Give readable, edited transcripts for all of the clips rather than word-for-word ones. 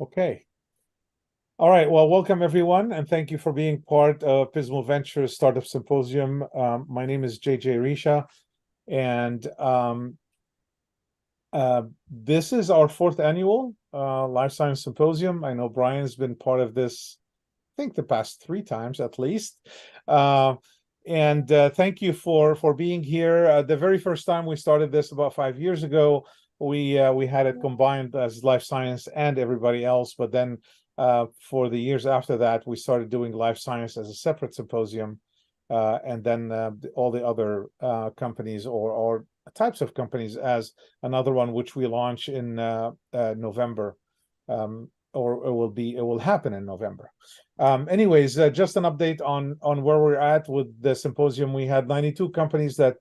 Okay. All right. Well, welcome everyone, and thank you for being part of Pismo Ventures Startup Symposium. My name is JJ Richa, and this is our fourth annual Life Science Symposium. I know Brian's been part of this, I think, the past 3 times at least. And thank you for being here. The very first time we started this about 5 years ago, we had it combined as life science and everybody else, but then for the years after that, we started doing life science as a separate symposium, and then all the other companies or types of companies as another one, which we launch in November, or it will happen in November. Anyways, just an update on where we're at with the symposium. We had 92 companies that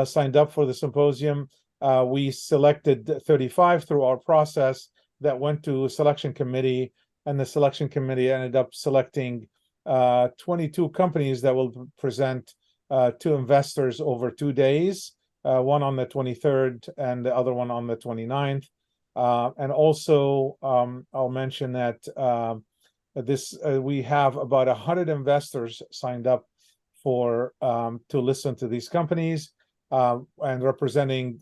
signed up for the symposium. We selected 35 through our process that went to a selection committee, and the selection committee ended up selecting 22 companies that will present to investors over 2 days, one on the 23rd and the other one on the 29th. And also, I'll mention that we have about 100 investors signed up for to listen to these companies, and representing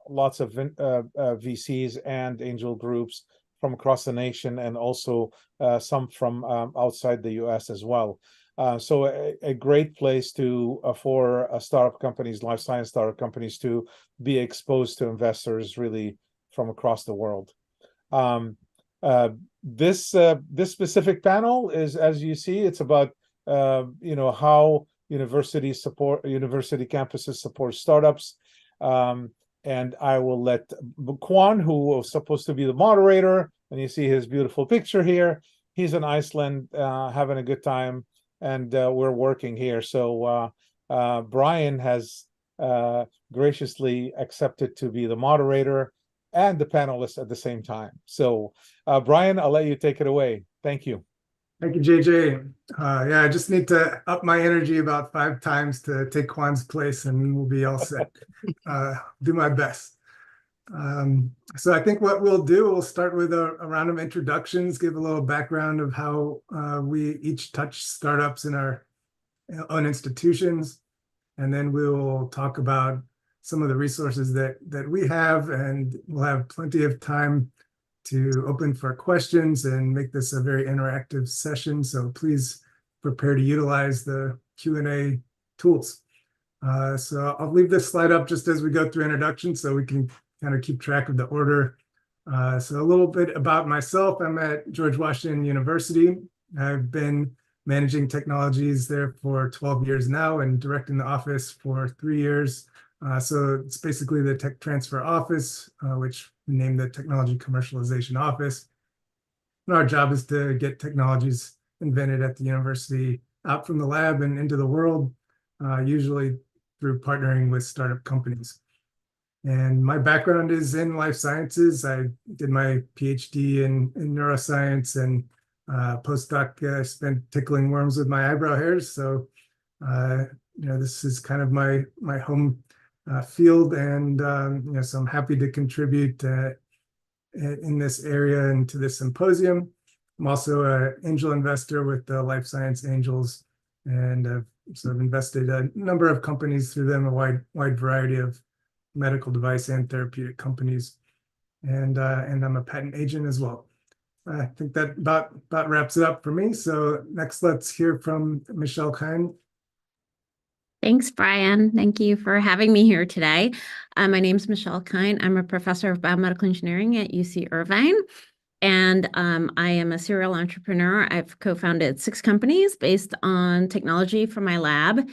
lots of VCs and angel groups from across the nation, and also some from outside the US as well. So a great place for startup companies, life science startup companies, to be exposed to investors really from across the world. This specific panel is, as you see, it's about how university campuses support startups. And I will let Quan, who was supposed to be the moderator, and you see his beautiful picture here. He's in Iceland, having a good time, and we're working here. So Brian has graciously accepted to be the moderator and the panelist at the same time. So Brian, I'll let you take it away. Thank you. Thank you, JJ. Yeah, I just need to up my energy about 5 times to take Quan's place, and we'll be all set. Do my best. So I think what we'll start with a round of introductions, give a little background of how we each touch startups in our own institutions, and then we'll talk about some of the resources that we have, and we'll have plenty of time to open for questions and make this a very interactive session. So please prepare to utilize the Q&A tools. So I'll leave this slide up just as we go through introductions so we can kind of keep track of the order. So a little bit about myself. I'm at George Washington University. I've been managing technologies there for 12 years now and directing the office for 3 years. So it's basically the tech transfer office, which we named the Technology Commercialization Office. And our job is to get technologies invented at the university out from the lab and into the world, usually through partnering with startup companies. And my background is in life sciences. I did my PhD in neuroscience, and postdoc spent tickling worms with my eyebrow hairs. So, this is kind of my home field, and so I'm happy to contribute in this area and to this symposium. I'm also an angel investor with the Life Science Angels, and I've sort of invested a number of companies through them, a wide variety of medical device and therapeutic companies, and I'm a patent agent as well. I think that about wraps it up for me. So next, let's hear from Michelle Khine. Thanks, Brian. Thank you for having me here today. My name is Michelle Khine. I'm a professor of biomedical engineering at UC Irvine, and I am a serial entrepreneur. I've co-founded 6 companies based on technology from my lab.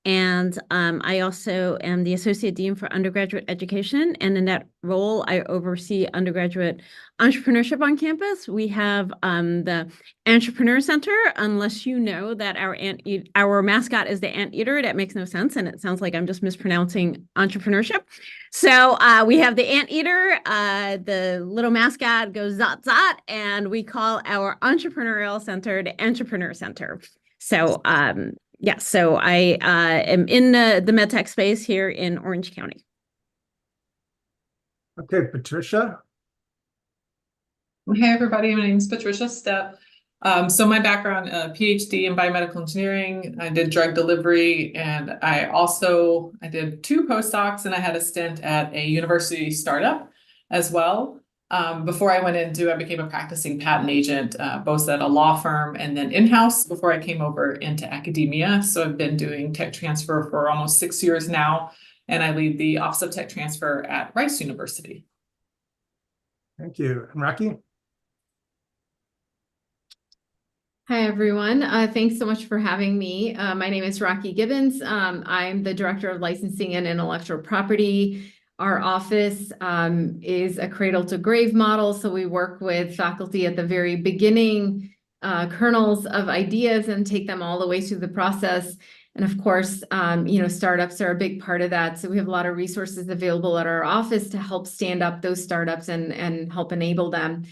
And I also am the Associate Dean for Undergraduate Education. And in that role, I oversee undergraduate entrepreneurship on campus. We have the Entrepreneur Center, unless you know that our mascot is the anteater. That makes no sense. And it sounds like I'm just mispronouncing entrepreneurship. So we have the anteater. The little mascot goes zot zot. And we call our entrepreneurial center the Entrepreneur Center. So yeah, so I am in the medtech space here in Orange County. Okay, Patricia. Hey everybody, my name is Patricia Stepp. So my background, PhD in biomedical engineering. I did drug delivery, and I did 2 postdocs, and I had a stint at a university startup as well. Before I went into, I became a practicing patent agent, both at a law firm and then in-house before I came over into academia. So I've been doing tech transfer for almost 6 years now, and I lead the Office of Tech Transfer at Rice University. Thank you. And Rakhi? Hi, everyone. Thanks so much for having me. My name is Rakhi Gibbons. I'm the Director of Licensing and Intellectual Property. Our office is a cradle to grave model. So we work with faculty at the very beginning kernels of ideas and take them all the way through the process. And of course, startups are a big part of that. So we have a lot of resources available at our office to help stand up those startups and help enable them.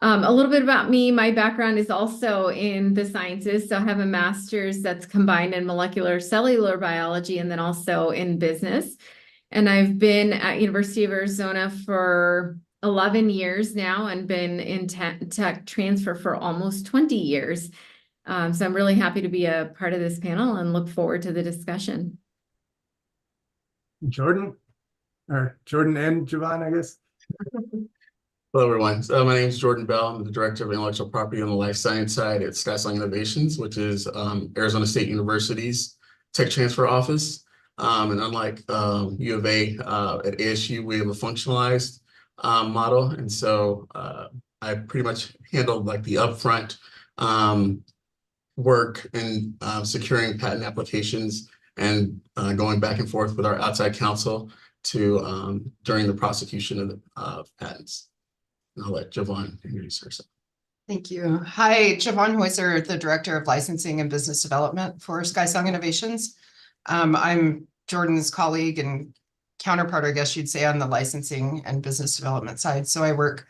A little bit about me. My background is also in the sciences. So I have a master's that's combined in molecular cellular biology and then also in business. And I've been at University of Arizona for 11 years now and been in tech transfer for almost 20 years. So I'm really happy to be a part of this panel and look forward to the discussion. Jordan and Jovan, I guess. Hello, everyone. My name is Jordan Bell. I'm the Director of Intellectual Property on the Life Science side at SkySong Innovations, which is Arizona State University's Tech Transfer Office. And unlike U of A, at ASU, we have a functionalized model. And so I pretty much handled like the upfront work in securing patent applications and going back and forth with our outside counsel to during the prosecution of patents. I'll let Jovan introduce herself. Thank you. Hi, Jovan Heusser, the Director of Licensing and Business Development for SkySong Innovations. I'm Jordan's colleague and counterpart, I guess you'd say, on the licensing and business development side. So I work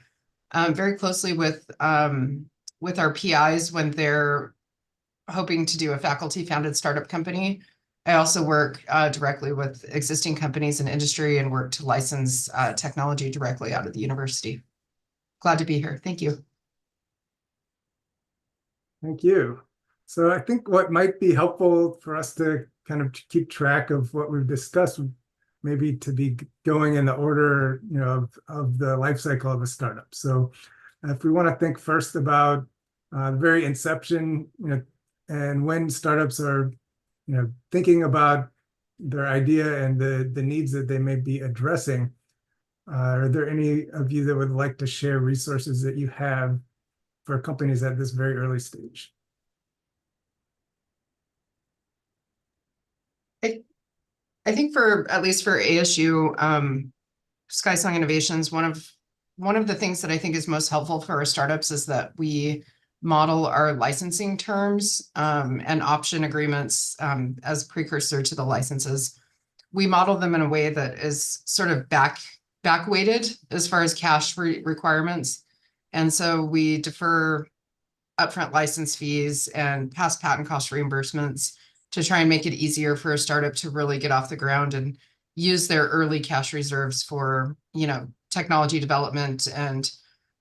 very closely with our PIs when they're hoping to do a faculty-founded startup company. I also work directly with existing companies in industry and work to license technology directly out of the university. Glad to be here. Thank you. Thank you. So I think what might be helpful for us to kind of keep track of what we've discussed, maybe to be going in the order, of the life cycle of a startup. So if we want to think first about the very inception, and when startups are, thinking about their idea and the needs that they may be addressing, are there any of you that would like to share resources that you have for companies at this very early stage? I think at least for ASU, SkySong Innovations, one of the things that I think is most helpful for our startups is that we model our licensing terms and option agreements as precursor to the licenses. We model them in a way that is sort of back-weighted as far as cash requirements. And so we defer upfront license fees and past patent cost reimbursements to try and make it easier for a startup to really get off the ground and use their early cash reserves for, technology development and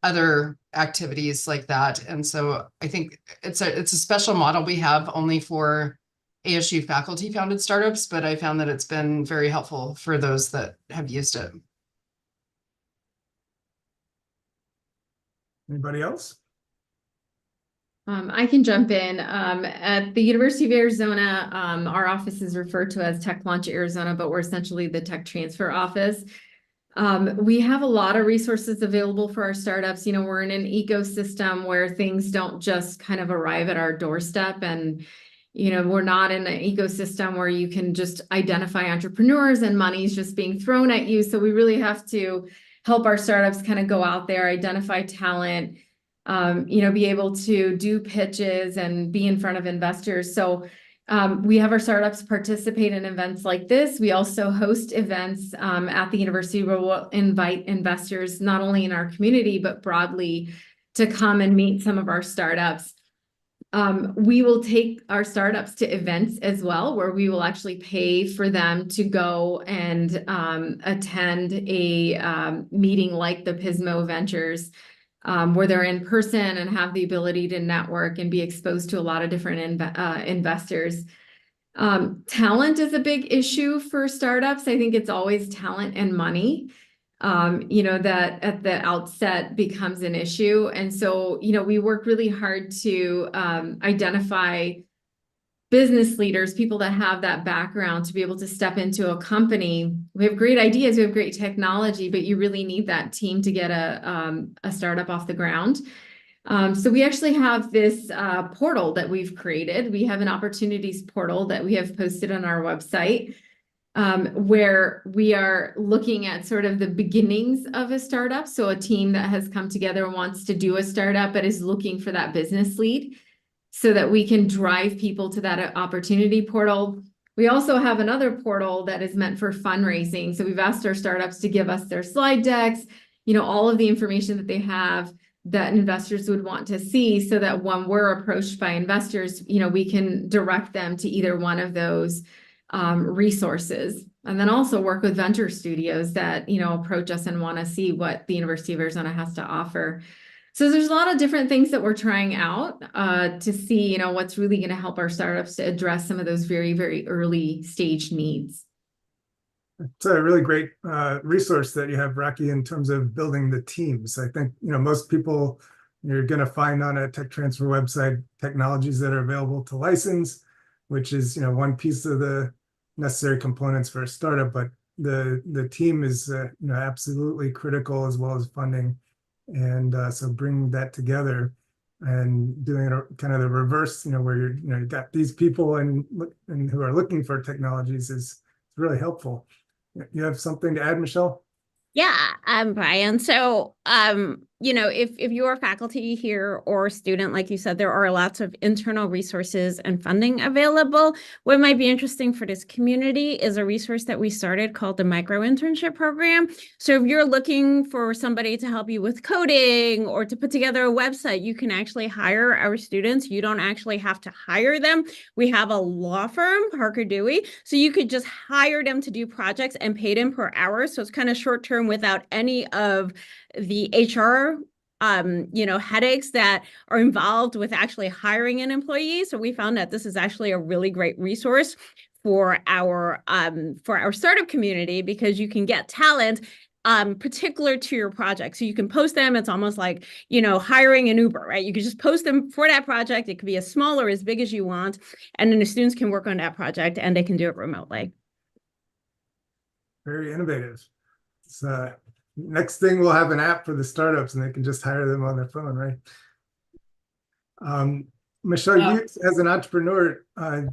other activities like that. And so I think it's a special model we have only for ASU faculty founded startups, but I found that it's been very helpful for those that have used it. Anybody else? I can jump in. At the University of Arizona, our office is referred to as Tech Launch Arizona, but we're essentially the tech transfer office. We have a lot of resources available for our startups. We're in an ecosystem where things don't just kind of arrive at our doorstep, and we're not in an ecosystem where you can just identify entrepreneurs and money's just being thrown at you. So we really have to help our startups kind of go out there, identify talent, be able to do pitches and be in front of investors. So we have our startups participate in events like this. We also host events at the university where we'll invite investors, not only in our community, but broadly, to come and meet some of our startups. We will take our startups to events as well, where we will actually pay for them to go and attend a meeting like the Pismo Ventures where they're in person and have the ability to network and be exposed to a lot of different investors. Talent is a big issue for startups. I think it's always talent and money, that at the outset becomes an issue. And so, we work really hard to identify business leaders, people that have that background to be able to step into a company. We have great ideas, we have great technology, but you really need that team to get a startup off the ground. So we actually have this portal that we've created. We have an opportunities portal that we have posted on our website, where we are looking at sort of the beginnings of a startup. So a team that has come together and wants to do a startup, but is looking for that business lead so that we can drive people to that opportunity portal. We also have another portal that is meant for fundraising. So we've asked our startups to give us their slide decks, all of the information that they have that investors would want to see, so that when we're approached by investors, we can direct them to either one of those resources. And then also work with venture studios that, approach us and want to see what the University of Arizona has to offer. So there's a lot of different things that we're trying out to see, what's really going to help our startups to address some of those very, very early stage needs. It's a really great resource that you have, Rakhi, in terms of building the teams. I think, most people, you're going to find on a tech transfer website technologies that are available to license, which is, one piece of the necessary components for a startup. But the team is, absolutely critical, as well as funding. And so bringing that together and doing it kind of the reverse, where you've got these people and who are looking for technologies is really helpful. You have something to add, Michelle? Yeah, Brian. So, if you're a faculty here or a student, like you said, there are lots of internal resources and funding available. What might be interesting for this community is a resource that we started called the Micro Internship Program. So if you're looking for somebody to help you with coding or to put together a website, you can actually hire our students. You don't actually have to hire them. We have a law firm, Parker Dewey, so you could just hire them to do projects and pay them per hour. So it's kind of short term without any of the HR headaches that are involved with actually hiring an employee. So we found that this is actually a really great resource for our startup community, because you can get talent particular to your project. So you can post them. It's almost like, hiring an Uber, right? You can just post them for that project. It could be as small or as big as you want. And then the students can work on that project and they can do it remotely. Very innovative. So next thing, we'll have an app for the startups and they can just hire them on their phone, right? Michelle, you as an entrepreneur,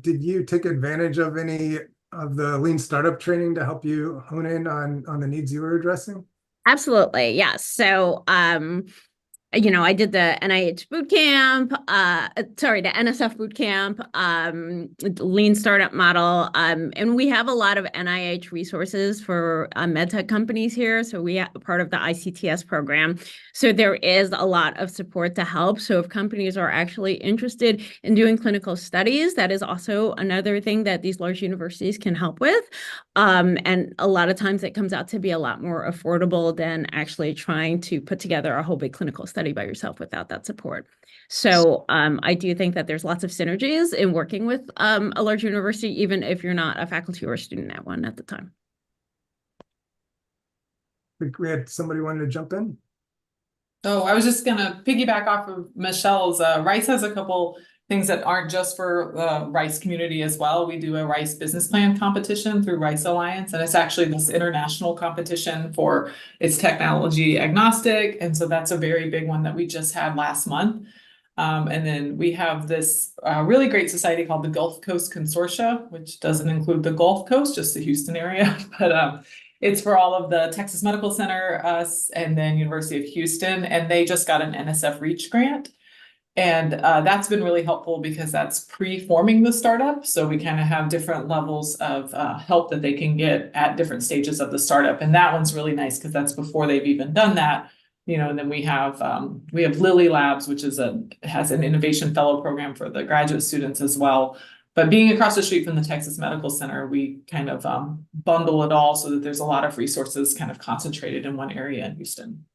did you take advantage of any of the lean startup training to help you hone in on the needs you were addressing? Absolutely, yes. So, I did the NIH boot camp, the NSF boot camp, lean startup model. And we have a lot of NIH resources for medtech companies here. So we are part of the ICTS program. So there is a lot of support to help. So if companies are actually interested in doing clinical studies, that is also another thing that these large universities can help with. And a lot of times it comes out to be a lot more affordable than actually trying to put together a whole big clinical study by yourself without that support. So I do think that there's lots of synergies in working with a large university, even if you're not a faculty or a student at one at the time. I think we had somebody wanting to jump in. Oh, I was just going to piggyback off of Michelle's. Rice has a couple things that aren't just for the Rice community as well. We do a Rice business plan competition through Rice Alliance, and it's actually this international competition for it's technology agnostic. And so that's a very big one that we just had last month. And then we have this really great society called the Gulf Coast Consortia, which doesn't include the Gulf Coast, just the Houston area, but it's for all of the Texas Medical Center, us, and then University of Houston, and they just got an NSF Reach grant. And that's been really helpful because that's pre-forming the startup. So we kind of have different levels of help that they can get at different stages of the startup. And that one's really nice because that's before they've even done that. And then we have Lilly Labs, which has an innovation fellow program for the graduate students as well. But being across the street from the Texas Medical Center, we kind of bundle it all so that there's a lot of resources kind of concentrated in one area in Houston.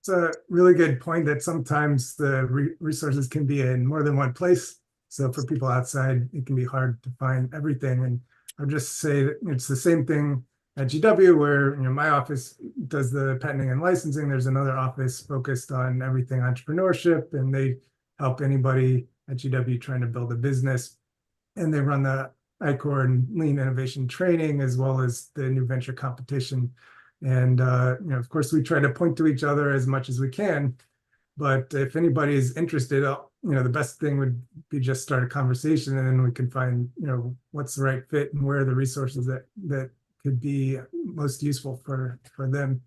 It's a really good point that sometimes the resources can be in more than one place. So for people outside, it can be hard to find everything. And I'll just say that it's the same thing at GW, where my office does the patenting and licensing. There's another office focused on everything entrepreneurship, and they help anybody at GW trying to build a business. And they run the ICOR and Lean Innovation Training, as well as the new venture competition. And of course, we try to point to each other as much as we can. But if anybody is interested, the best thing would be just start a conversation, and then we can find what's the right fit and where are the resources that could be most useful for them.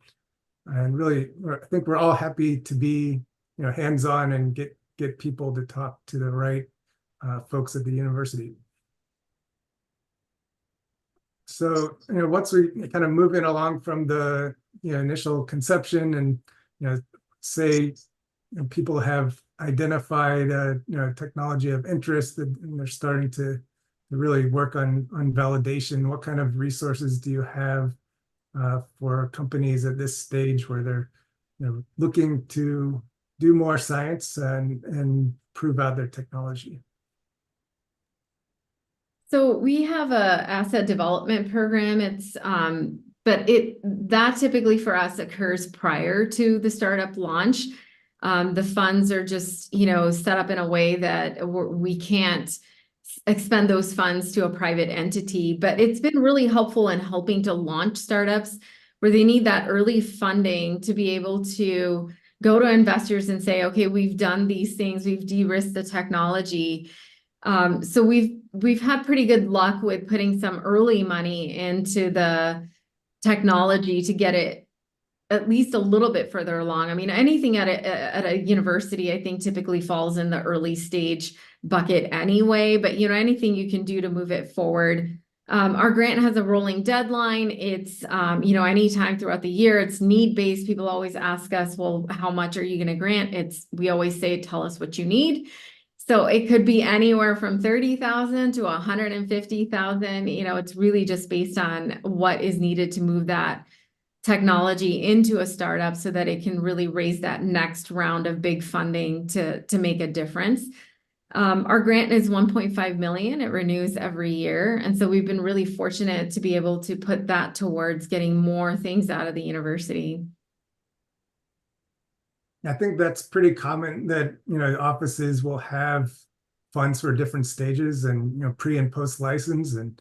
And really, I think we're all happy to be hands-on and get people to talk to the right folks at the university. So, once we kind of move in along from the initial conception, and say people have identified technology of interest, and they're starting to really work on validation. What kind of resources do you have for companies at this stage where they're looking to do more science and prove out their technology? So we have a asset development program. It's but that typically for us occurs prior to the startup launch. The funds are just set up in a way that we can't expend those funds to a private entity, but it's been really helpful in helping to launch startups where they need that early funding to be able to go to investors and say, okay, we've done these things, we've de-risked the technology. So we've had pretty good luck with putting some early money into the technology to get it at least a little bit further along. I mean, anything at a university, I think typically falls in the early stage bucket anyway, but anything you can do to move it forward. Our grant has a rolling deadline. It's, anytime throughout the year. It's need-based. People always ask us, well, how much are you going to grant? We always say, tell us what you need. So it could be anywhere from 30,000 to 150,000. It's really just based on what is needed to move that technology into a startup so that it can really raise that next round of big funding to make a difference. Our grant is 1.5 million. It renews every year. And so we've been really fortunate to be able to put that towards getting more things out of the university. I think that's pretty common that, offices will have funds for different stages and, pre and post license. And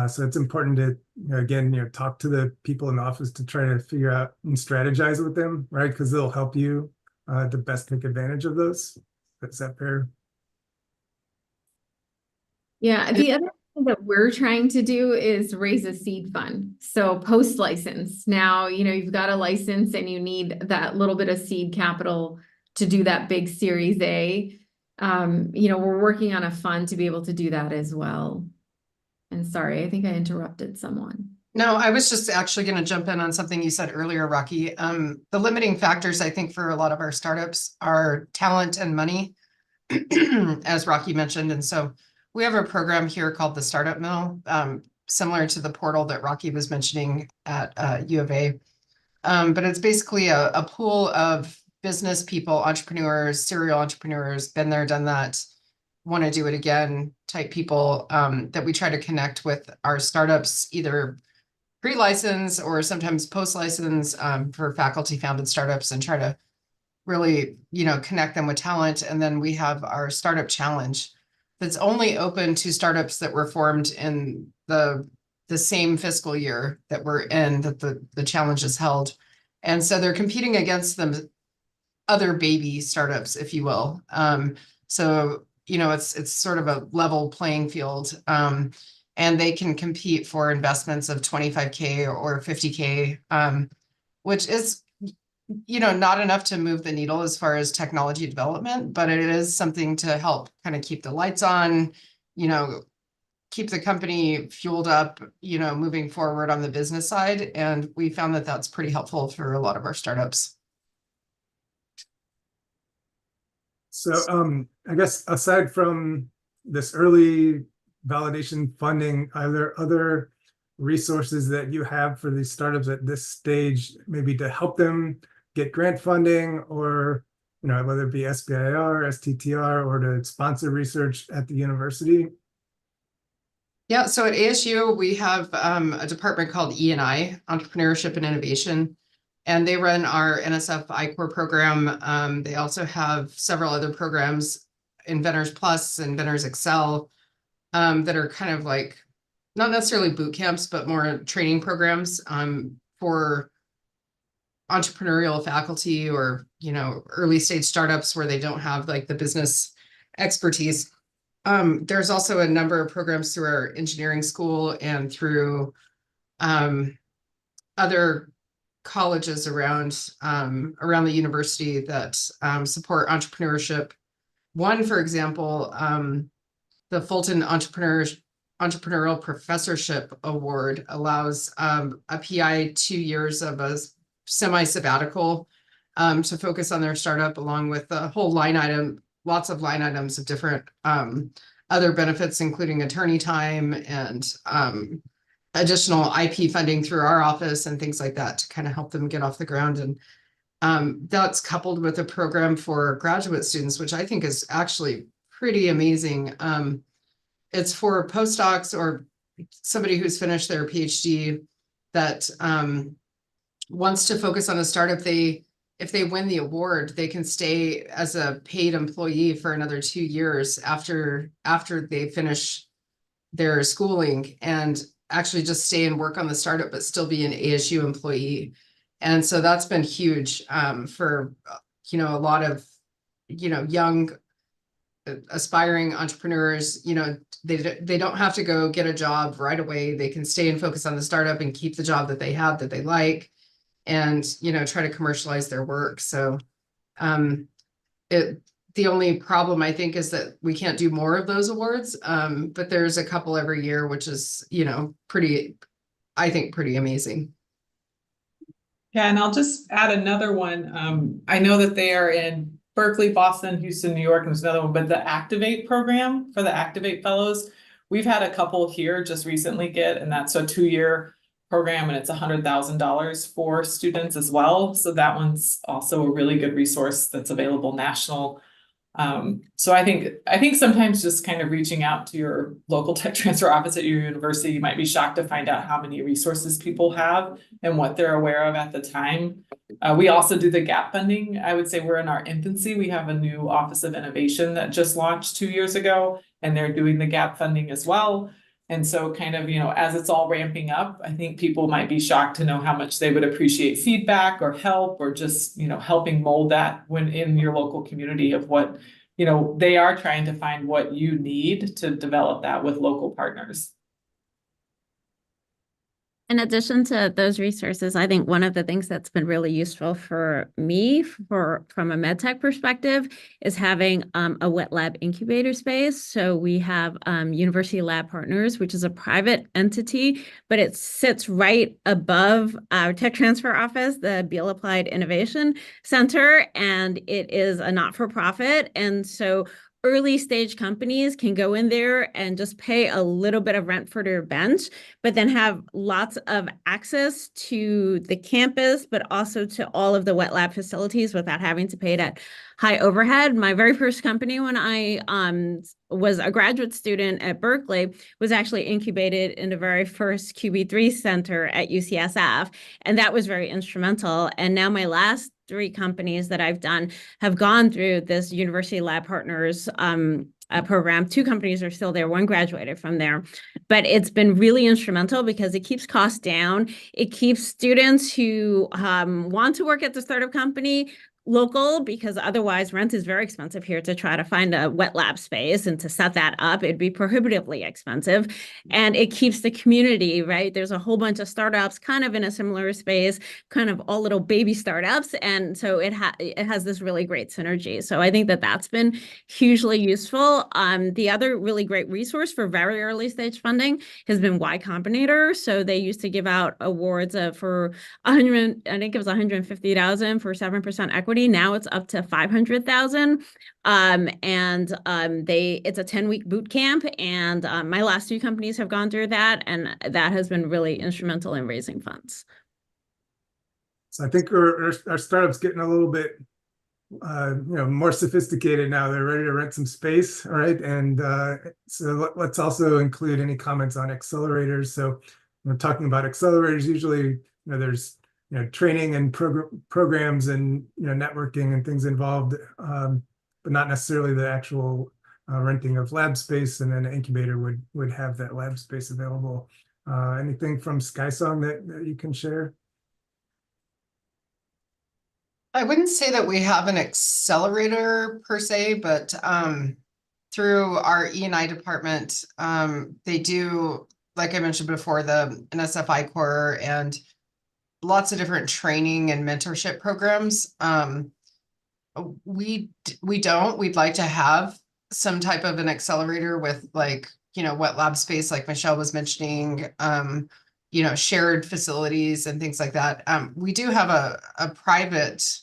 so it's important to, again, talk to the people in the office to try to figure out and strategize with them, right? Because they'll help you to best take advantage of those. Is that fair? Yeah, the other thing that we're trying to do is raise a seed fund. So post license, now, you've got a license and you need that little bit of seed capital to do that big Series A. We're working on a fund to be able to do that as well. And sorry, I think I interrupted someone. No, I was just actually going to jump in on something you said earlier, Rakhi. The limiting factors, I think, for a lot of our startups are talent and money, as Rakhi mentioned. And so we have a program here called the Startup Mill, similar to the portal that Rakhi was mentioning at U of A. But it's basically a pool of business people, entrepreneurs, serial entrepreneurs, been there, done that, want to do it again type people that we try to connect with our startups, either pre-license or sometimes post-license for faculty-founded startups, and try to really, connect them with talent. And then we have our Startup Challenge that's only open to startups that were formed in the same fiscal year that we're in, that the challenge is held. And so they're competing against them, other baby startups, if you will. So it's sort of a level playing field, and they can compete for investments of 25K or 50K, which is, not enough to move the needle as far as technology development, but it is something to help kind of keep the lights on, keep the company fueled up, moving forward on the business side. And we found that that's pretty helpful for a lot of our startups. So I guess aside from this early validation funding, are there other resources that you have for these startups at this stage, maybe to help them get grant funding or, whether it be SBIR, STTR, or to sponsor research at the university? Yeah, so at ASU, we have a department called E&I, Entrepreneurship and Innovation, and they run our NSF I-Core program. They also have several other programs, Inventors Plus, Inventors Excel, that are kind of like, not necessarily boot camps, but more training programs for entrepreneurial faculty or, early stage startups where they don't have like the business expertise. There's also a number of programs through our engineering school and through other colleges around the university that support entrepreneurship. One, for example, the Fulton Entrepreneurial Professorship Award allows a PI 2 years of a semi-sabbatical to focus on their startup, along with a whole line item, lots of line items of different other benefits, including attorney time and additional IP funding through our office and things like that to kind of help them get off the ground. And that's coupled with a program for graduate students, which I think is actually pretty amazing. It's for postdocs or somebody who's finished their PhD that wants to focus on a startup. If they win the award, they can stay as a paid employee for another 2 years after they finish their schooling and actually just stay and work on the startup, but still be an ASU employee. And so that's been huge for, a lot of, young aspiring entrepreneurs. They don't have to go get a job right away. They can stay and focus on the startup and keep the job that they have that they like, and try to commercialize their work. So the only problem I think is that we can't do more of those awards, but there's a couple every year, which is pretty amazing. Yeah, and I'll just add another one. I know that they are in Berkeley, Boston, Houston, New York, and there's another one, but the Activate program for the Activate Fellows, we've had a couple here just recently and that's a 2-year program, and it's $100,000 for students as well. So that one's also a really good resource that's available national. So I think sometimes just kind of reaching out to your local tech transfer office at your university, you might be shocked to find out how many resources people have and what they're aware of at the time. We also do the gap funding. I would say we're in our infancy. We have a new Office of Innovation that just launched 2 years ago, and they're doing the gap funding as well. And so kind of, as it's all ramping up, I think people might be shocked to know how much they would appreciate feedback or help, or just, helping mold that when in your local community of what, they are trying to find what you need to develop that with local partners. In addition to those resources, I think one of the things that's been really useful for me from a medtech perspective is having a wet lab incubator space. So we have University Lab Partners, which is a private entity, but it sits right above our tech transfer office, the Beal Applied Innovation Center, and it is a not-for-profit. And so early stage companies can go in there and just pay a little bit of rent for their bench, but then have lots of access to the campus, but also to all of the wet lab facilities without having to pay that high overhead. My very first company when I was a graduate student at Berkeley was actually incubated in the very first QB3 center at UCSF. And that was very instrumental. And now my last 3 companies that I've done have gone through this University Lab Partners program. 2 companies are still there. 1 graduated from there, but it's been really instrumental because it keeps costs down. It keeps students who want to work at the startup company local, because otherwise rent is very expensive here. To try to find a wet lab space and to set that up, it'd be prohibitively expensive. And it keeps the community, right? There's a whole bunch of startups kind of in a similar space, kind of all little baby startups. And so it has this really great synergy. So I think that that's been hugely useful. The other really great resource for very early stage funding has been Y Combinator. So they used to give out awards for 100, I think it was 150,000 for 7% equity. Now it's up to 500,000. It's a 10-week boot camp. And my last 2 companies have gone through that. And that has been really instrumental in raising funds. So I think our startup's getting a little bit more sophisticated now. They're ready to rent some space, all right? And so let's also include any comments on accelerators. So when we're talking about accelerators, usually there's training and programs and networking and things involved, but not necessarily the actual renting of lab space. And then an incubator would have that lab space available. Anything from SkySong that you can share? I wouldn't say that we have an accelerator per se, but through our E&I department, they do, like I mentioned before, an SFI core and lots of different training and mentorship programs. We'd like to have some type of an accelerator with wet lab space, like Michelle was mentioning, shared facilities and things like that. We do have a private,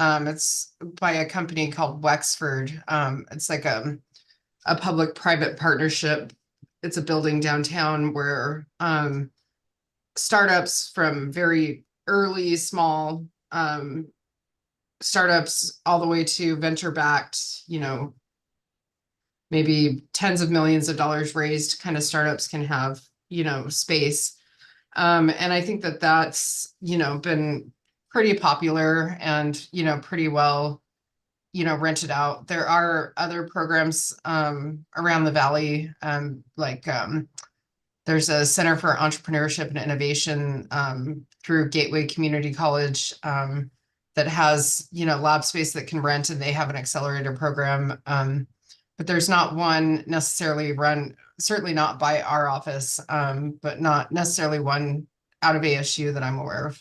it's by a company called Wexford. It's like a public-private partnership. It's a building downtown where startups from very early, small startups all the way to venture-backed, maybe tens of millions of dollars raised kind of startups can have, space. And I think that that's, been pretty popular and, pretty well, rented out. There are other programs around the valley, there's a Center for Entrepreneurship and Innovation through Gateway Community College that has, lab space that can rent, and they have an accelerator program. But there's not one necessarily run, certainly not by our office, but not necessarily one out of ASU that I'm aware of.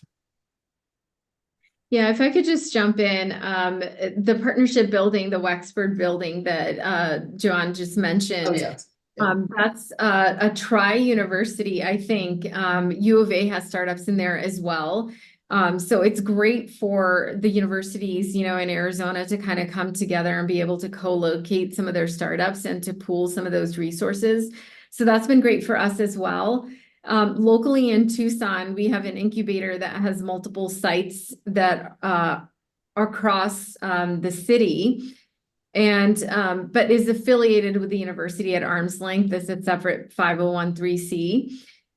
Yeah, if I could just jump in, the partnership building, the Wexford building that Jovan just mentioned. Oh, yes. That's a tri-university, I think. U of A has startups in there as well. So it's great for the universities, in Arizona to kind of come together and be able to co-locate some of their startups and to pool some of those resources. So that's been great for us as well. Locally in Tucson, we have an incubator that has multiple sites that are across the city. And but is affiliated with the university at arm's length as a separate 501(c)(3).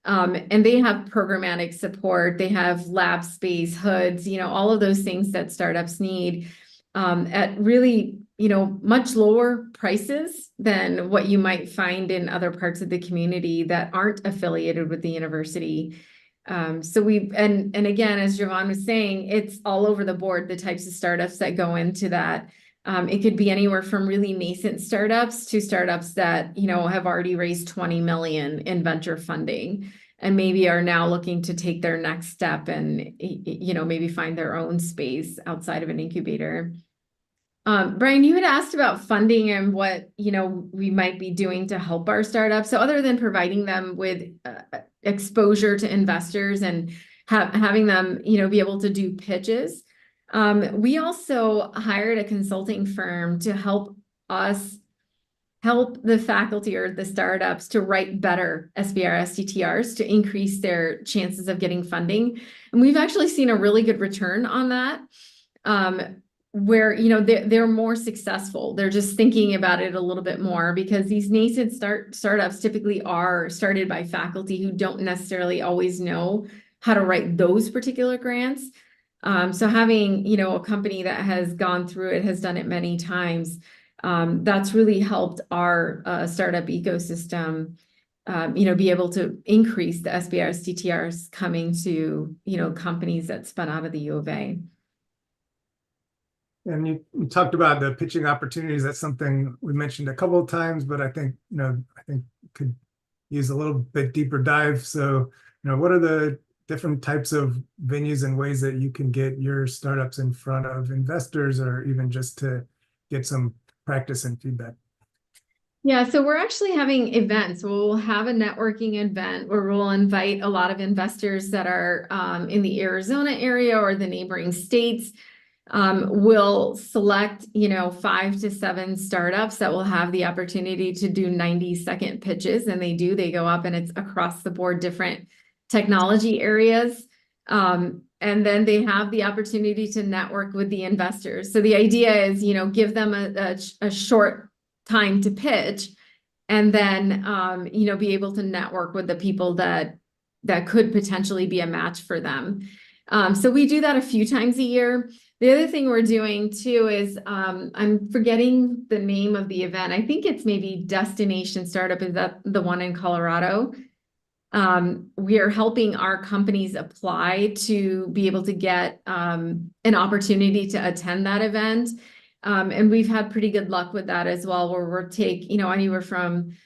And they have programmatic support. They have lab space, hoods, all of those things that startups need at really, much lower prices than what you might find in other parts of the community that aren't affiliated with the university. So and again, as Jovan was saying, it's all over the board, the types of startups that go into that. It could be anywhere from really nascent startups to startups that, have already raised 20 million in venture funding and maybe are now looking to take their next step and, maybe find their own space outside of an incubator. Brian, you had asked about funding and what, we might be doing to help our startups. So other than providing them with exposure to investors and having them, be able to do pitches, we also hired a consulting firm to help us help the faculty or the startups to write better SBIR STTRs to increase their chances of getting funding. And we've actually seen a really good return on that, where, they're more successful. They're just thinking about it a little bit more because these nascent startups typically are started by faculty who don't necessarily always know how to write those particular grants. So having, a company that has gone through it, has done it many times, that's really helped our startup ecosystem, be able to increase the SBIR STTRs coming to, companies that spun out of the U of A. And you talked about the pitching opportunities. That's something we mentioned a couple of times, but I think, could use a little bit deeper dive. So, what are the different types of venues and ways that you can get your startups in front of investors or even just to get some practice and feedback? Yeah, so we're actually having events. We'll have a networking event where we'll invite a lot of investors that are in the Arizona area or the neighboring states. We'll select, 5 to 7 startups that will have the opportunity to do 90-second pitches, and they go up and it's across the board, different technology areas. and then they have the opportunity to network with the investors. So the idea is, give them a short time to pitch, and then, be able to network with the people that could potentially be a match for them. So we do that a few times a year. The other thing we're doing too is, I'm forgetting the name of the event. I think it's maybe Destination Startup. Is that the one in Colorado? We are helping our companies apply to be able to get an opportunity to attend that event. And we've had pretty good luck with that as well, where we'll take, anywhere from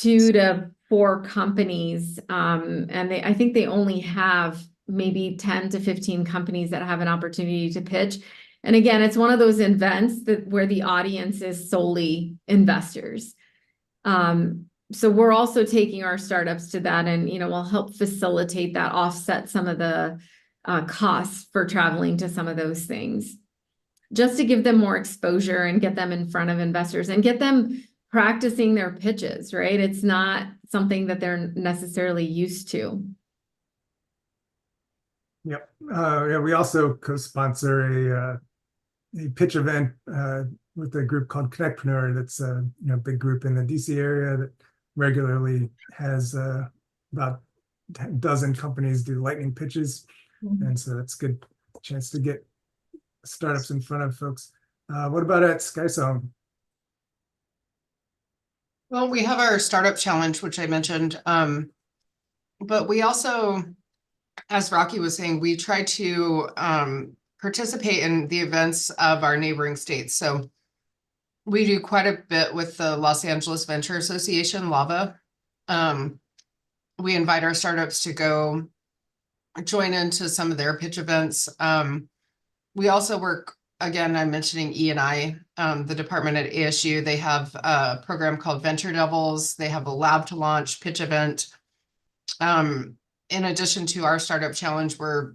2 to 4 companies. And I think they only have maybe 10 to 15 companies that have an opportunity to pitch. And again, it's one of those events where the audience is solely investors. So we're also taking our startups to that, and, we'll help facilitate that, offset some of the costs for traveling to some of those things, just to give them more exposure and get them in front of investors and get them practicing their pitches, right? It's not something that they're necessarily used to. Yep. Yeah, we also co-sponsor a pitch event with a group called Connectpreneur. That's a big group in the DC area that regularly has about a dozen companies do lightning pitches. And so that's a good chance to get startups in front of folks. What about at SkySong? Well, we have our startup challenge, which I mentioned, but we also, as Rakhi was saying, we try to participate in the events of our neighboring states. So we do quite a bit with the Los Angeles Venture Association, LAVA. We invite our startups to go join into some of their pitch events. We also work, again, I'm mentioning E&I, the department at ASU. They have a program called Venture Devils. They have a lab to launch pitch event. In addition to our startup challenge, we're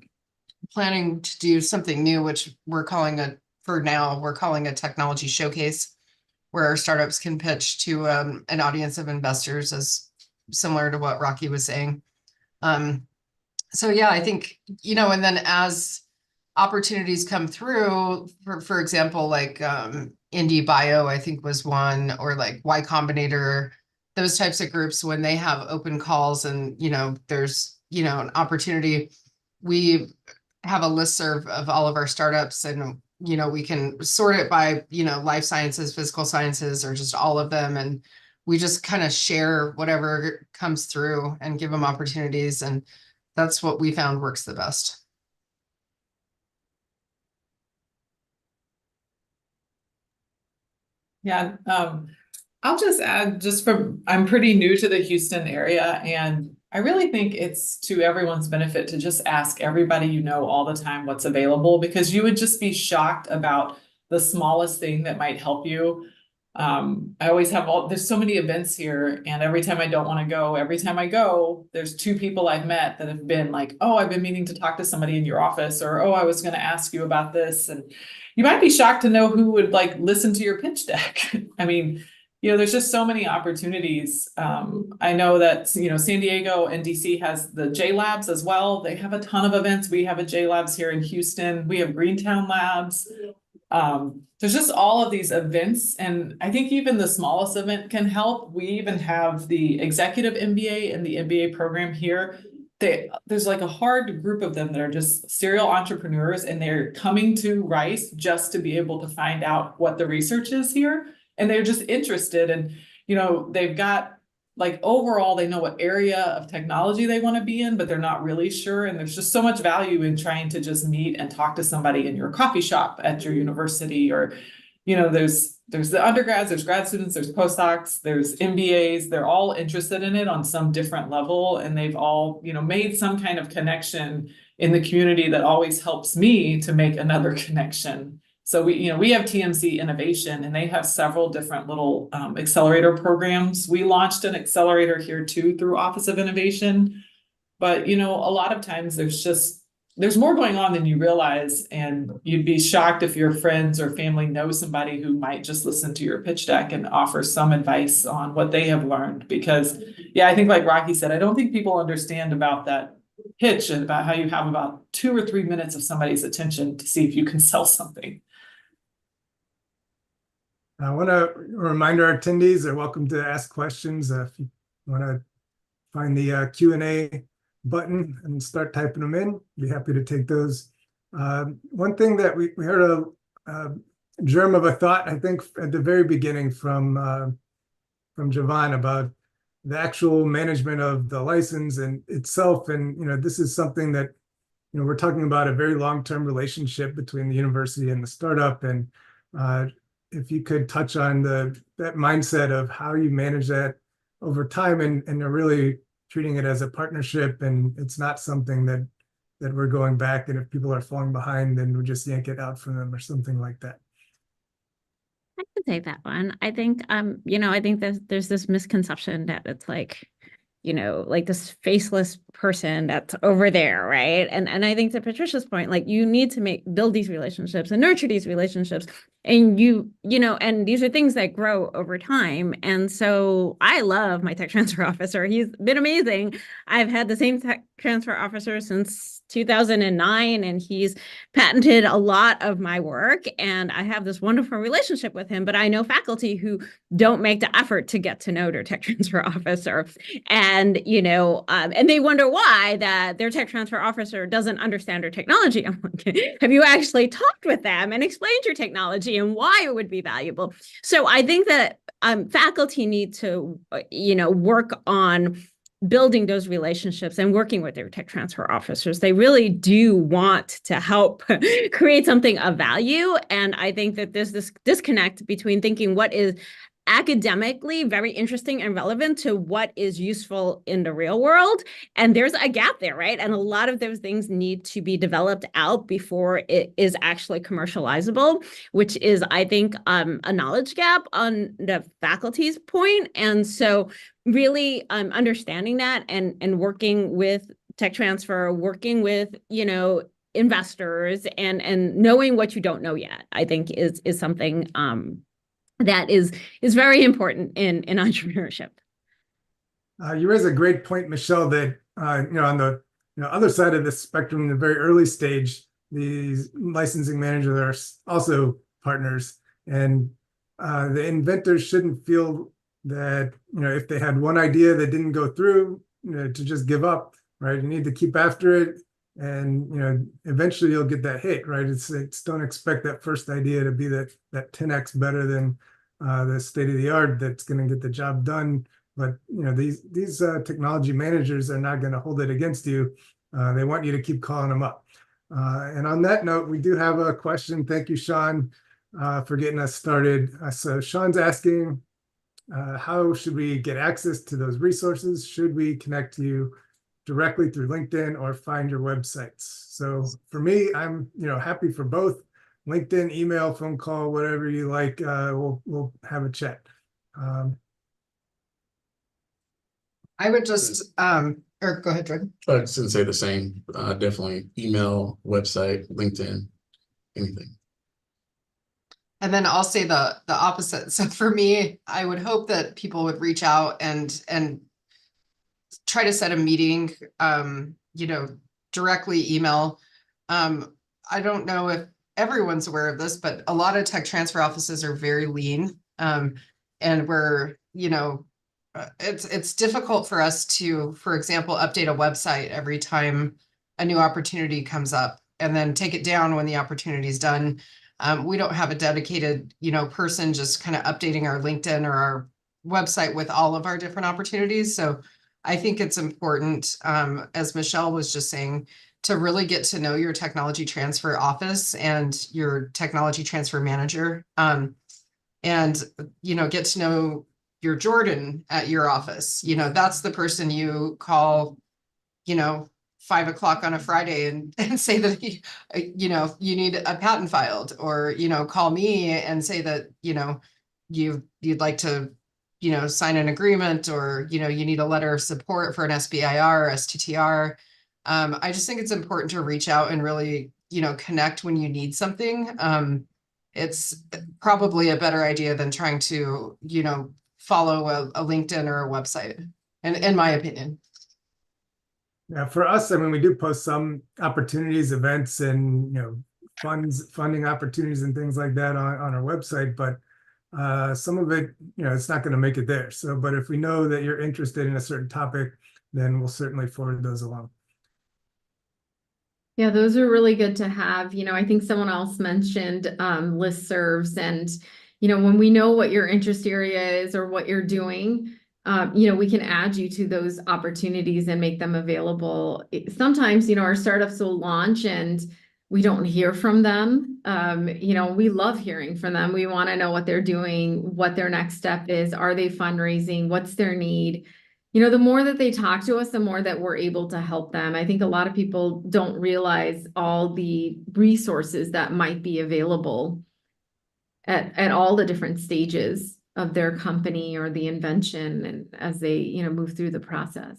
planning to do something new, which we're calling a technology showcase, where our startups can pitch to an audience of investors, as similar to what Rakhi was saying. So yeah, I think, and then as opportunities come through, for example, like Indie Bio, I think was one, or like Y Combinator, those types of groups, when they have open calls and, there's, an opportunity, we have a listserv of all of our startups, and, we can sort it by, life sciences, physical sciences, or just all of them. And we just kind of share whatever comes through and give them opportunities. And that's what we found works the best. Yeah, I'll just add, I'm pretty new to the Houston area, and I really think it's to everyone's benefit to just ask everybody all the time what's available, because you would just be shocked about the smallest thing that might help you. I always have there's so many events here, and every time I don't want to go, every time I go, there's 2 people I've met that have been like, oh, I've been meaning to talk to somebody in your office, or, oh, I was going to ask you about this. And you might be shocked to know who would listen to your pitch deck. I mean, there's just so many opportunities. I know that, San Diego and DC has the J Labs as well. They have a ton of events. We have a J Labs here in Houston. We have Greentown Labs. There's just all of these events, and I think even the smallest event can help. We even have the executive MBA and the MBA program here. There's like a hard group of them that are just serial entrepreneurs, and they're coming to Rice just to be able to find out what the research is here. And they're just interested, and, they've got overall, they know what area of technology they want to be in, but they're not really sure. And there's just so much value in trying to just meet and talk to somebody in your coffee shop at your university, or, there's the undergrads, there's grad students, there's postdocs, there's MBAs. They're all interested in it on some different level. And they've all, made some kind of connection in the community that always helps me to make another connection. So we have TMC Innovation, and they have several different little accelerator programs. We launched an accelerator here too through Office of Innovation. But, a lot of times there's more going on than you realize. And you'd be shocked if your friends or family know somebody who might just listen to your pitch deck and offer some advice on what they have learned. Because, yeah, I think like Rakhi said, I don't think people understand about that pitch and about how you have about 2 or 3 minutes of somebody's attention to see if you can sell something. I want to remind our attendees they're welcome to ask questions. If you want to find the Q&A button and start typing them in, be happy to take those. One thing that we heard a germ of a thought, I think, at the very beginning from Jovan about the actual management of the license and itself. And, this is something that, we're talking about a very long-term relationship between the university and the startup. And if you could touch on that mindset of how you manage that over time and you're really treating it as a partnership, and it's not something that we're going back, and if people are falling behind, then we just yank it out from them or something like that. I can take that one. I think, I think there's this misconception that it's like, like this faceless person that's over there, right? And I think to Patricia's point, like you need to build these relationships and nurture these relationships. And and these are things that grow over time. And so I love my tech transfer officer. He's been amazing. I've had the same tech transfer officer since 2009, and he's patented a lot of my work. And I have this wonderful relationship with him, but I know faculty who don't make the effort to get to know their tech transfer officer. And, and they wonder why that their tech transfer officer doesn't understand their technology. I'm like, have you actually talked with them and explained your technology and why it would be valuable? So I think that faculty need to, work on building those relationships and working with their tech transfer officers. They really do want to help create something of value. And I think that there's this disconnect between thinking what is academically very interesting and relevant to what is useful in the real world. And there's a gap there, right? And a lot of those things need to be developed out before it is actually commercializable, which is, I think, a knowledge gap on the faculty's point. And so really understanding that and working with tech transfer, working with, investors and knowing what you don't know yet, I think is something that is very important in entrepreneurship. You raise a great point, Michelle, that on the other side of the spectrum, in the very early stage, these licensing managers are also partners, and the inventors shouldn't feel that if they had one idea that didn't go through, to just give up, right? You need to keep after it, and eventually you'll get that hit, right? It's don't expect that first idea to be that 10x better than the state of the art that's going to get the job done. But these technology managers are not going to hold it against you. They want you to keep calling them up. And on that note, we do have a question. Thank you, Sean, for getting us started. So Sean's asking, how should we get access to those resources? Should we connect to you directly through LinkedIn or find your websites? So for me, I'm happy for both. LinkedIn, email, phone call, whatever you like. We'll have a chat. I would just, or go ahead, Jordan. I was going to say the same. Definitely email, website, LinkedIn, anything. And then I'll say the opposite. So for me, I would hope that people would reach out and try to set a meeting, directly email. I don't know if everyone's aware of this, but a lot of tech transfer offices are very lean. And we're, it's difficult for us to, for example, update a website every time a new opportunity comes up and then take it down when the opportunity is done. We don't have a dedicated, person just kind of updating our LinkedIn or our website with all of our different opportunities. So I think it's important, as Michelle was just saying, to really get to know your technology transfer office and your technology transfer manager, and, get to know your Jordan at your office. That's the person you call, 5 o'clock on a Friday and say that, you need a patent filed, or, call me and say that, you'd like to, sign an agreement, or, you need a letter of support for an SBIR or STTR. I just think it's important to reach out and really, connect when you need something. It's probably a better idea than trying to, follow a LinkedIn or a website, in my opinion. Yeah, for us, I mean, we do post some opportunities, events, and funding opportunities and things like that on our website, but some of it, it's not going to make it there. So, but if we know that you're interested in a certain topic, then we'll certainly forward those along. Yeah, those are really good to have. I think someone else mentioned listservs, and when we know what your interest area is or what you're doing, we can add you to those opportunities and make them available. Sometimes, our startups will launch and we don't hear from them. We love hearing from them. We want to know what they're doing, what their next step is. Are they fundraising? What's their need? The more that they talk to us, the more that we're able to help them. I think a lot of people don't realize all the resources that might be available at all the different stages of their company or the invention, and as they, move through the process.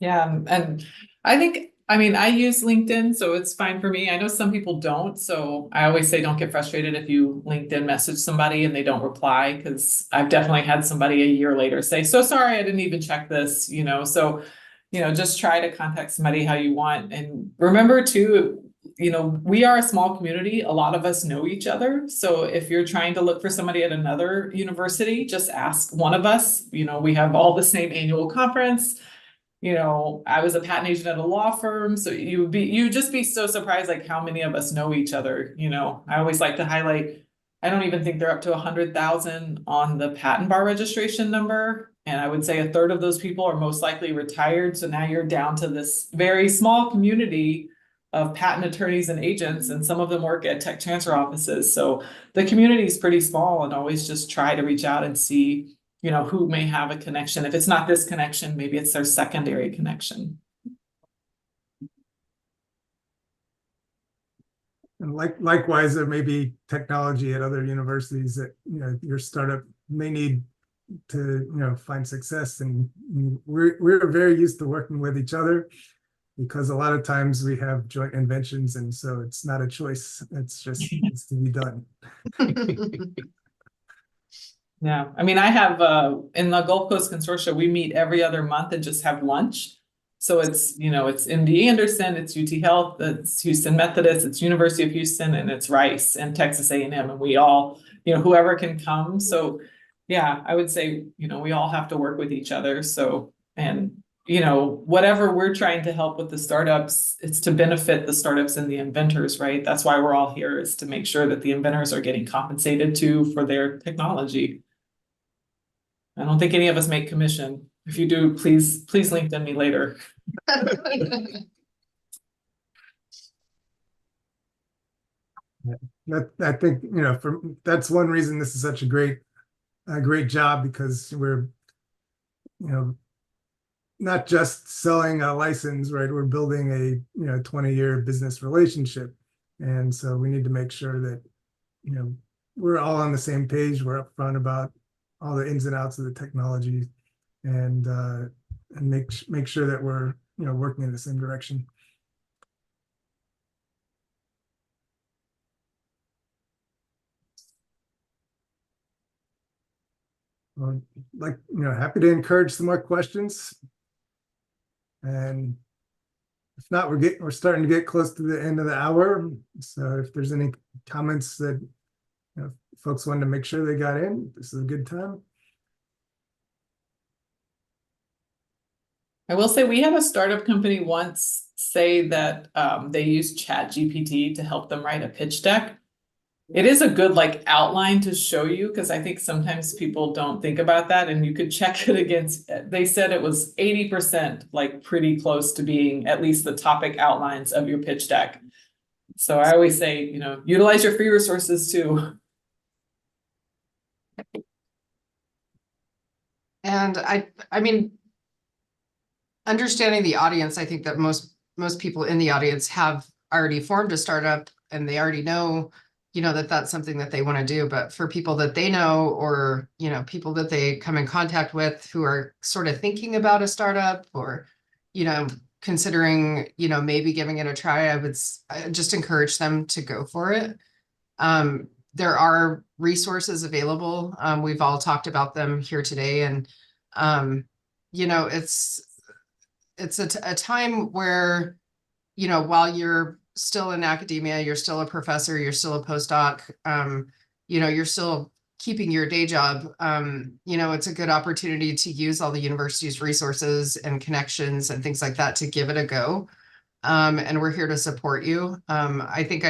Yeah, and I use LinkedIn, so it's fine for me. I know some people don't, so I always say don't get frustrated if you LinkedIn message somebody and they don't reply, because I've definitely had somebody a year later say, so sorry, I didn't even check this, so, just try to contact somebody how you want. And remember too, we are a small community. A lot of us know each other. So if you're trying to look for somebody at another university, just ask one of us. We have all the same annual conference. I was a patent agent at a law firm. So you'd just be so surprised, like how many of us know each other. I always like to highlight, I don't even think they're up to 100,000 on the patent bar registration number. And I would say a third of those people are most likely retired. So now you're down to this very small community of patent attorneys and agents, and some of them work at tech transfer offices. So the community is pretty small, and always just try to reach out and see who may have a connection. If it's not this connection, maybe it's their secondary connection. And likewise, there may be technology at other universities that your startup may need to find success. And we're very used to working with each other, because a lot of times we have joint inventions, and so it's not a choice. It's just it's to be done. Yeah, I have in the Gulf Coast Consortia, we meet every other month and just have lunch. So it's it's MD Anderson, it's UT Health, it's Houston Methodist, it's University of Houston, and it's Rice and Texas A&M, and we all whoever can come. So yeah, I would say we all have to work with each other. So, and whatever we're trying to help with the startups, it's to benefit the startups and the inventors, right? That's why we're all here, is to make sure that the inventors are getting compensated too for their technology. I don't think any of us make commission. If you do, please LinkedIn me later. I think that's one reason this is such a great job, because we're not just selling a license, right? We're building a 20-year business relationship, and so we need to make sure that we're all on the same page. We're upfront about all the ins and outs of the technology, and make sure that we're working in the same direction. Happy to encourage some more questions. And if not, we're starting to get close to the end of the hour. So if there's any comments that folks wanted to make sure they got in, this is a good time. I will say we had a startup company once say that they use ChatGPT to help them write a pitch deck. It is a good outline to show you, because I think sometimes people don't think about that, and you could check it against, they said it was 80% pretty close to being at least the topic outlines of your pitch deck. So I always say, utilize your free resources too. And I mean, understanding the audience, I think that most people in the audience have already formed a startup, and they already know that that's something that they want to do. But for people that they know, or people that they come in contact with who are sort of thinking about a startup, or considering maybe giving it a try, I would just encourage them to go for it. There are resources available. We've all talked about them here today, and it's it's a time where, you know, while you're still in academia, you're still a professor, you're still a postdoc, you know, you're still keeping your day job. You know, it's a good opportunity to use all the university's resources and connections and things like that to give it a go. And we're here to support you. I think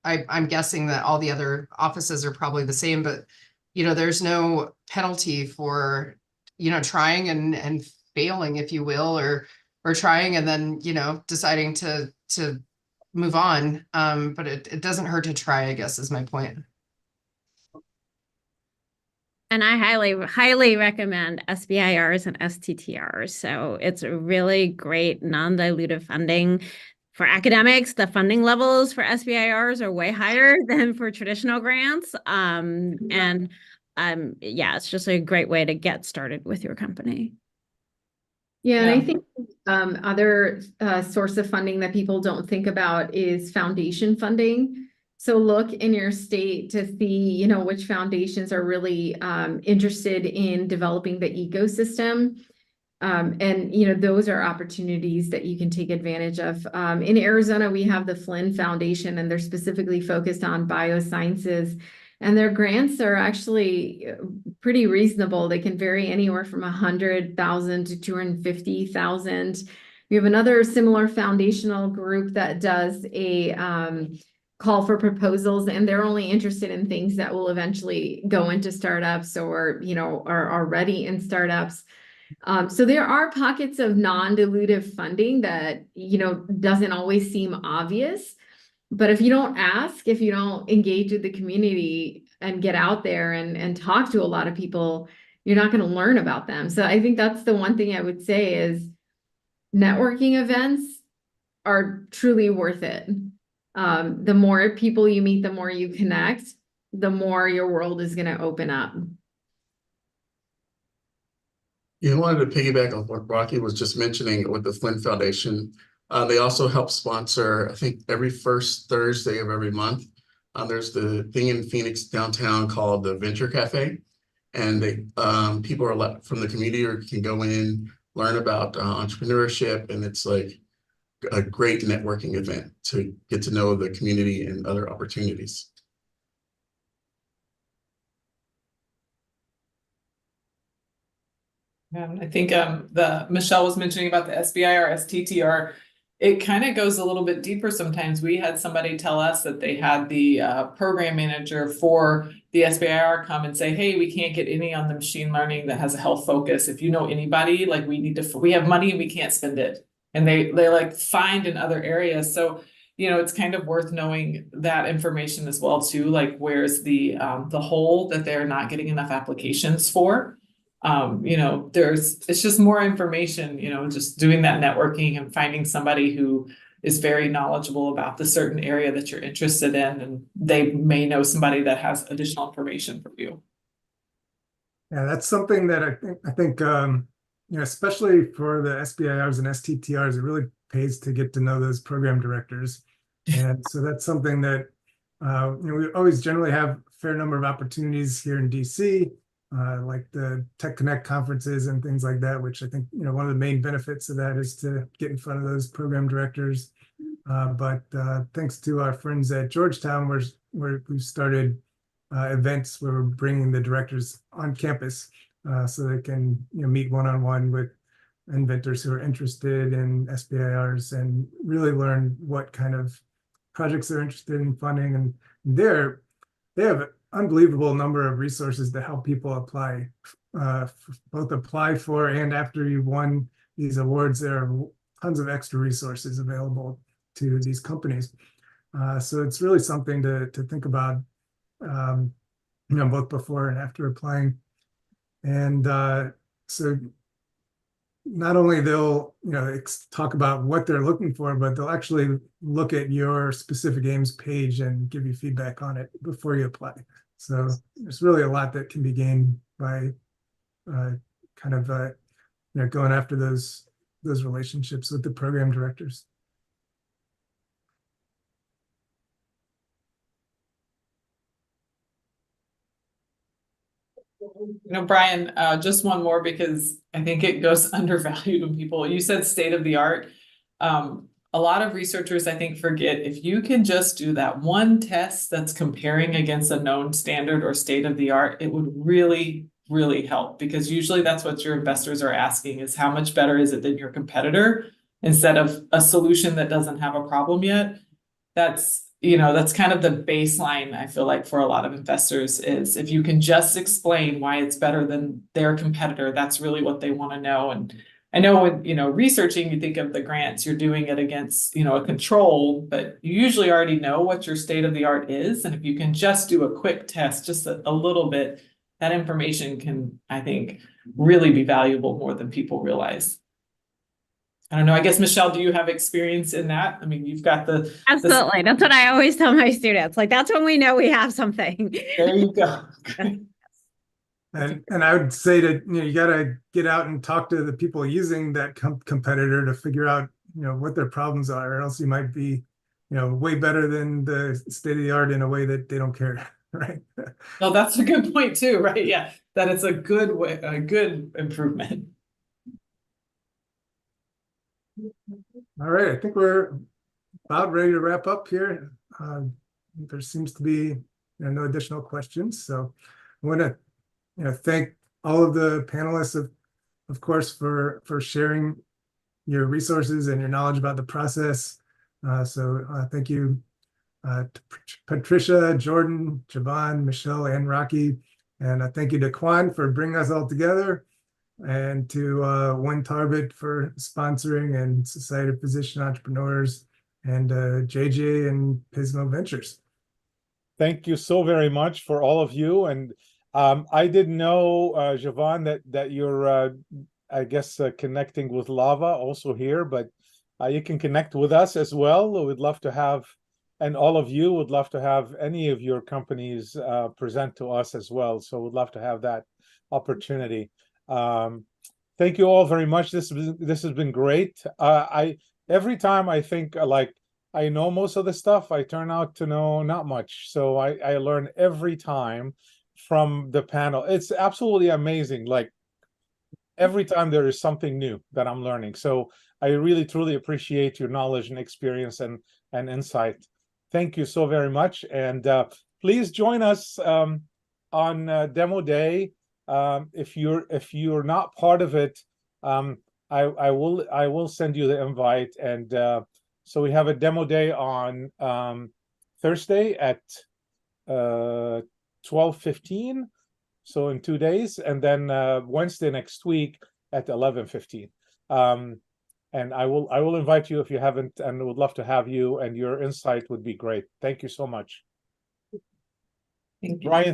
I'm guessing that all the other offices are probably the same, but, you know, there's no penalty for, you know, trying and failing, if you will, or trying and then, you know, deciding to move on. But it doesn't hurt to try, I guess, is my point. And I highly recommend SBIRs and STTRs. So it's a really great non-dilutive funding for academics. The funding levels for SBIRs are way higher than for traditional grants. Yeah, it's just a great way to get started with your company. Yeah, and I think other source of funding that people don't think about is foundation funding. So look in your state to see, you know, which foundations are really interested in developing the ecosystem. And, you know, those are opportunities that you can take advantage of. In Arizona, we have the Flynn Foundation, and they're specifically focused on biosciences. And their grants are actually pretty reasonable. They can vary anywhere from 100,000 to 250,000. We have another similar foundational group that does a call for proposals, and they're only interested in things that will eventually go into startups or, you know, are already in startups. So there are pockets of non-dilutive funding that, you know, doesn't always seem obvious. But if you don't ask, if you don't engage with the community and get out there and talk to a lot of people, you're not going to learn about them. So I think that's the one thing I would say is networking events are truly worth it. The more people you meet, the more you connect, the more your world is going to open up. Yeah, I wanted to piggyback on what Rakhi was just mentioning with the Flynn Foundation. They also help sponsor, I think, every first Thursday of every month. There's the thing in Phoenix downtown called the Venture Cafe. And they people are from the community or can go in, learn about entrepreneurship. And it's like a great networking event to get to know the community and other opportunities. I think Michelle was mentioning about the SBIR, STTR. It kind of goes a little bit deeper sometimes. We had somebody tell us that they had the program manager for the SBIR come and say, hey, we can't get any on the machine learning that has a health focus. If you know anybody, like we have money and we can't spend it. And they like find in other areas. So, you know, it's kind of worth knowing that information as well too, like where's the hole that they're not getting enough applications for. You know, it's just more information, you know, just doing that networking and finding somebody who is very knowledgeable about the certain area that you're interested in, and they may know somebody that has additional information for you. Yeah, that's something that I think you know, especially for the SBIRs and STTRs, it really pays to get to know those program directors. And so that's something that you know, we always generally have a fair number of opportunities here in DC. Like the Tech Connect conferences and things like that, which I think, you know, one of the main benefits of that is to get in front of those program directors. But thanks to our friends at Georgetown, we've started events where we're bringing the directors on campus so they can, you know, meet one-on-one with inventors who are interested in SBIRs and really learn what kind of projects they're interested in funding. And they have unbelievable number of resources to help people apply, both apply for and after you've won these awards. There are tons of extra resources available to these companies. So it's really something to think about, you know, both before and after applying. And so not only they'll, you know, talk about what they're looking for, but they'll actually look at your specific aims page and give you feedback on it before you apply. So there's really a lot that can be gained by kind of you know, going after those relationships with the program directors. Brian, just one more because I think it goes undervalued when people, you said state of the art. A lot of researchers, I think, forget if you can just do that one test that's comparing against a known standard or state of the art, it would really, really help, because usually that's what your investors are asking is how much better is it than your competitor instead of a solution that doesn't have a problem yet. That's kind of the baseline, I feel like, for a lot of investors is if you can just explain why it's better than their competitor, that's really what they want to know. And I know when, researching, you think of the grants, you're doing it against, a control, but you usually already know what your state of the art is. And if you can just do a quick test, just a little bit, that information can, I think, really be valuable more than people realize. I don't know. I guess, Michelle, do you have experience in that? I mean, you've got Absolutely. That's what I always tell my students. Like, that's when we know we have something. There you go. And I would say that you got to get out and talk to the people using that competitor to figure out what their problems are, or else you might be way better than the state of the art in a way that they don't care, right? Well, that's a good point too, right? Yeah, that it's a good way, a good improvement. All right, I think we're about ready to wrap up here. There seems to be no additional questions, so I want to thank all of the panelists, of course, for sharing your resources and your knowledge about the process. So thank you to Patricia, Jordan, Jovan, Michelle, and Rakhi. And thank you to Quan for bringing us all together, and to One Tarbit for sponsoring, and Society of Physician Entrepreneurs, and JJ and Pismo Ventures. Thank you so very much for all of you. And I didn't know, Jovan, that you're, I guess, connecting with Lava also here, but you can connect with us as well. We'd love to have, and all of you would love to have any of your companies present to us as well. So we'd love to have that opportunity. Thank you all very much. This has been great. Every time I think I know most of the stuff, I turn out to know not much. So I learn every time from the panel. It's absolutely amazing. Like every time there is something new that I'm learning. So I really, truly appreciate your knowledge and experience and insight. Thank you so very much. And please join us on demo day. If you're not part of it, I will send you the invite. And so we have a demo day on Thursday at 12:15, so in 2 days, and then Wednesday next week at 11:15. And I will invite you if you haven't, and would love to have you, and your insight would be great. Thank you so much. Thank you. Brian.